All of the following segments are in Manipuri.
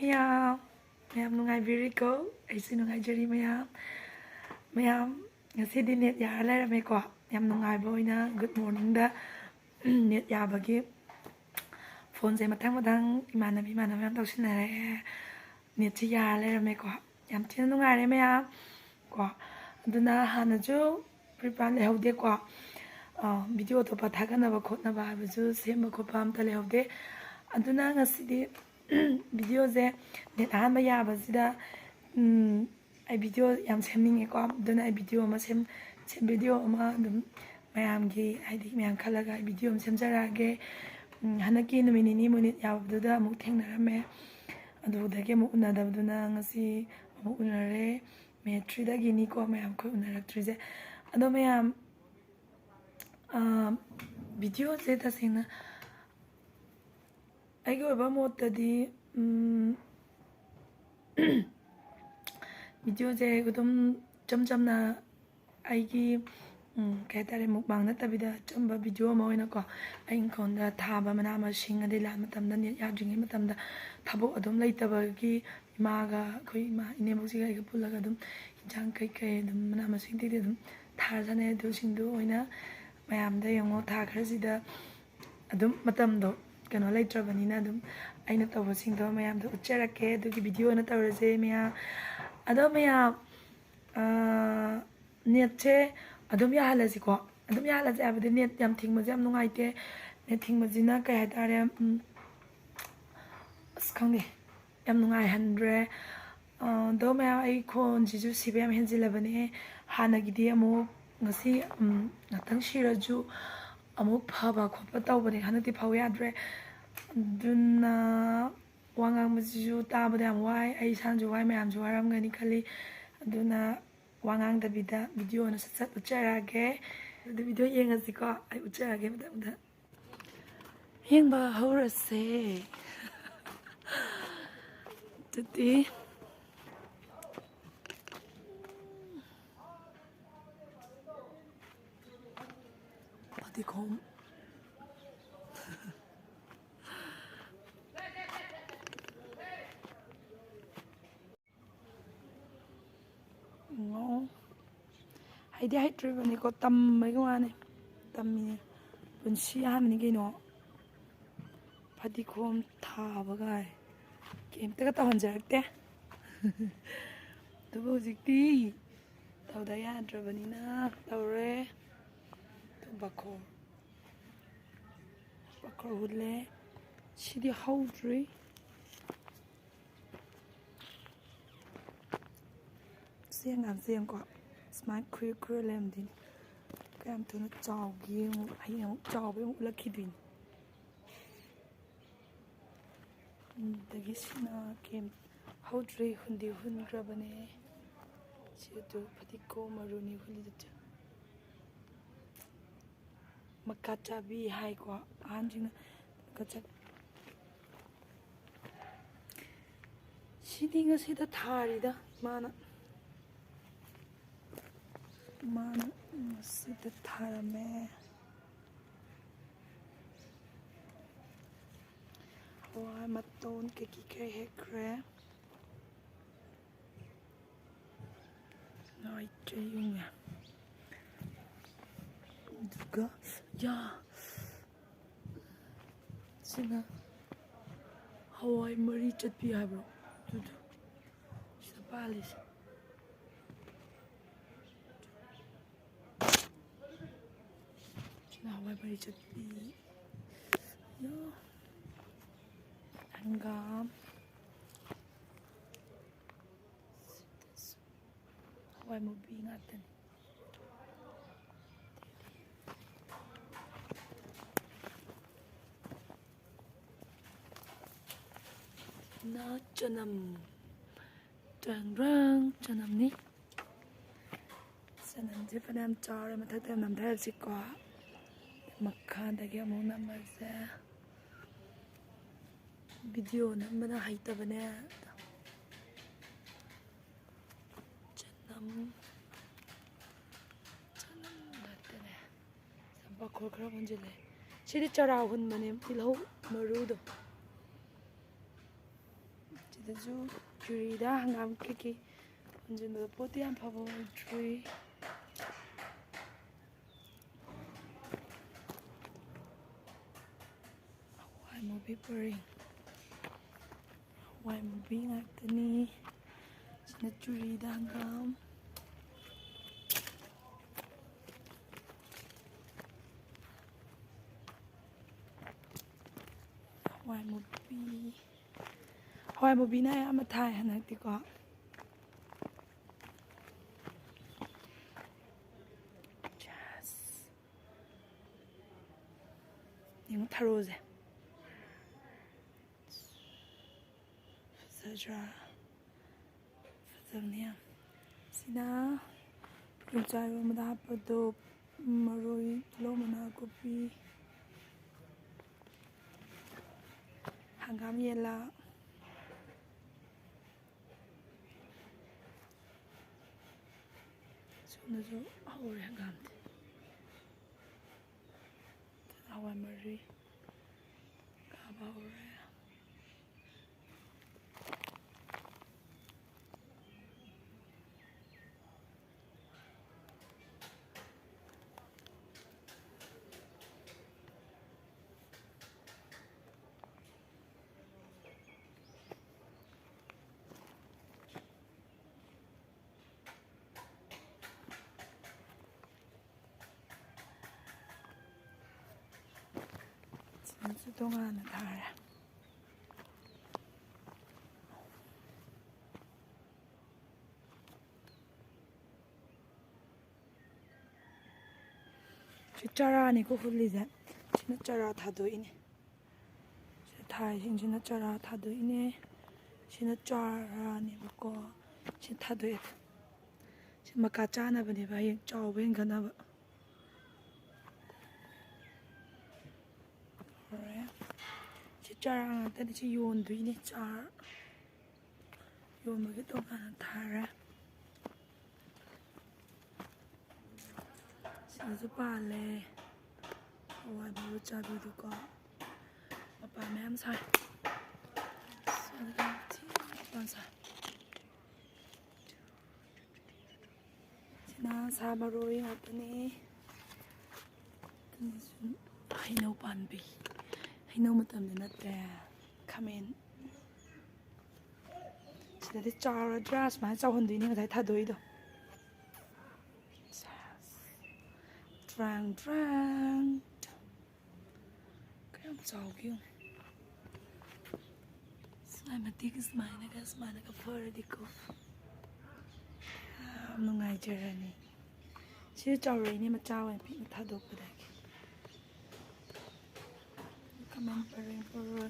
mayam nungai biriko aisi nungai jari mayam ngasidi net yara lairame ko yam nungai boina good morning da net yabagi phone se matang imanabi yam tausinare net chi yara lairame ko yam thina nungai mayam ko aduna hanaju prepare lehaude ko video to pathaganaba khotnaba habuju semba khopa amta lehaude aduna ngasidi video je net ahanba yabasida ai video yam semninge ko aduna ai video ma sem video ma dum mayamgi haidi mayam khalaga video am semjarage hanaki numini ni munit yabduda amuk thengnarame adudage mu unadabduna ngasi amuk unare me 3 dagi ni ko mayam khoi unarak 3 je ado mayam video je tasina aigi oiba mottadi video je gudum jamna aigi kai tare mukbang natabida chamba video ma oina ko engkhol da thaba mana ma sing ade la matamda ne yadringi matamda thabo adum leitaba-gi imaga khoi ma inemosi ga iga pulaga adum jang kai adum mana ma sing tidi adum thajane du singdu oina mayamda yongo tha kharasida adum matamdo kano leitrabanina adum aina tawba singdo mayamda ucharake adugi video na tawrase mayam ado mayam net che adum yahalasi ko adum yahalasi abade net yam thingmaje yam nungaite net thingmajina kai hatare askhangde yam nungai handre do mayam ai khon jiju sibem henjilabane hanagidi amu ngasi natang shiraju amu phaba khopa tawbane hanati phaw yadre duna wangang majiju tabade am wai ai sanju wai mayam ju waram gani khali aduna wangang dabida video na sat ucharage the video yengasi ko ai ucharage madamda yengba horase tuti kom ngo haidi haitribani ko tammai ko ane tammi punsi hamni kino phadi khom thaba gai kemta ka tahonjarakte dubu jikti tawda yadrabani na tawre bakor hule shidi haudri siang ko smart kru lem din kam tu na chaw gi ai no chaw be ula khidin dagi sina kem haudri hundi hungrabane chitu patiko maruni hulida macha bi hai ko anjing kacha sidinga sida tharida mana sida tharame wa maton ke ki hekre noi cheyunga duga ya sina hawai mari chatpi habro dudu sida palis sina hawai mari chatpi yo angam hawai mobi ngatan na chanam chanam ni sanam je panam chara mathak nam dhar sikwa makha dagi amu namaze video namana haitabane chanam gatane samba khor khara bonjele sidi chara hun mane pilhau marudo ꯁꯤꯗꯁꯨ ꯖꯨꯔꯤꯗ ꯍꯪꯒꯥꯝ ꯀꯩꯀꯩ ꯍꯨꯟꯖꯤꯟꯕꯗ ꯄꯣꯠꯇꯤ ꯌꯥꯝ ꯐꯕ ꯑꯣꯏꯗ꯭ꯔꯤ ꯍꯋꯥꯏ ꯃꯨꯕꯤ ꯄꯔꯤꯡ hawai mubi ngaktani sina curi da hangam hawai mubi na ayama thai hanakti ko yung tharose fazabne sina yumchai amada hapado maroi lo mana kopi hangam yela sonasu hawai hangam hawai mari kaba hore Sinsu tongana thara chara ni ko hulliza china chara thado ine thai china chara thado ine china chara ni ko chin thado it chin maka chana bani ba yin chaw ben gana ba chara ta chi yon du ine char yon ma ge tongana thara sinsu pale hawai bu chabi du ko mapa mem sai sina sa maroi ngatani hainau panbi hainau matamda natre khamen sidadi chara dras ma chawhunduini ngai thadoido drang kayam chawgyu smile ka faradi ko nungai jarani si chawrei ni ma chawen pi thadok padaki kaman paring poro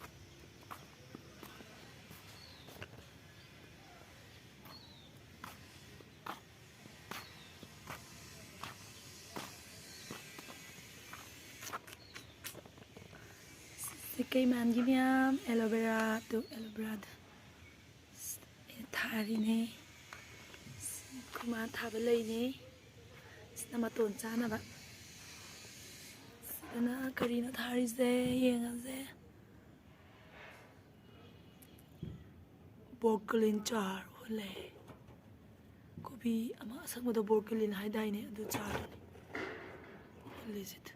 cây man ghi miam aloe vera thari ne kuma thaba lei ne sina maton chana ba sina karina thari se yenga se borglin char hole kobi ama asangma do borglin haidai ne adu char hole sit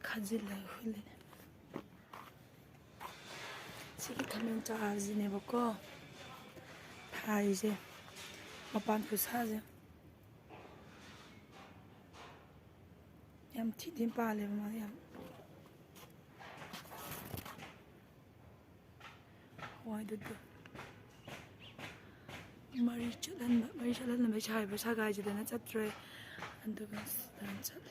khajil la hole sigi thamen charge ne bako thai je mapan khusa je yam thidim pale ma yam why did mari chalan ba chai ba sa gai je na chatre anduga dan chal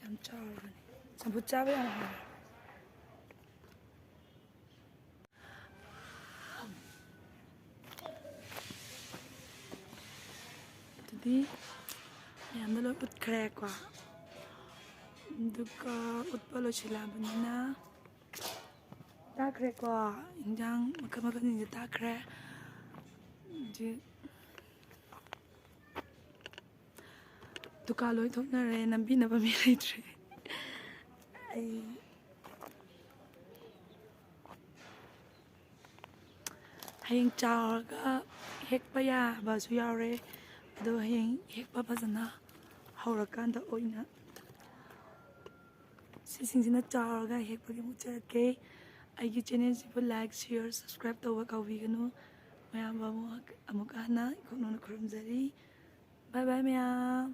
yam char sambu chabe ya tudi yamna lo ut khre kwa duka utpalo chila banina ta khre kwa injang makama ni ta khre ji ꯗꯨꯀꯥꯟ ꯂꯣꯏ ꯊꯣꯛꯅꯔꯦ ꯅꯝꯕꯤꯅꯕ ꯃꯤ ꯂꯩꯇ꯭ꯔꯦ ꯑꯩ ꯍꯌꯦꯡ ꯆꯥꯎꯔꯒ ꯍꯦꯛꯄ ꯌꯥꯕꯁꯨ ꯌꯥꯎꯔꯦ ꯑꯗꯣ ꯍꯌꯦꯡ ꯍꯦꯛꯄ ꯐꯖꯅ ꯍꯧꯔꯀꯥꯟꯗ ꯑꯣꯏꯅ ꯁꯤꯁꯤꯡꯁꯤꯅ ꯆꯥꯎꯔꯒ ꯍꯦꯛꯄꯒꯤ ꯑꯃꯨꯛ ꯆꯠꯂꯛꯀꯦ ꯑꯩꯒꯤ ꯆꯦꯅꯦꯜꯁꯤꯕꯨ ꯂꯥꯏꯛ ꯁꯤꯌꯔ ꯁꯕꯁꯀ꯭ꯔꯥꯏꯕ ꯇꯧꯕ ꯀꯥꯎꯕꯤꯒꯅꯨ ꯃꯌꯥꯝꯕ ꯑꯃꯨꯛ ꯍꯟꯅ ꯏꯈꯣꯛ ꯅꯧꯅ ꯈꯨꯔꯨꯝꯖꯔꯤ ꯕꯥꯏ ꯕꯥꯏ ꯃꯌꯥꯝ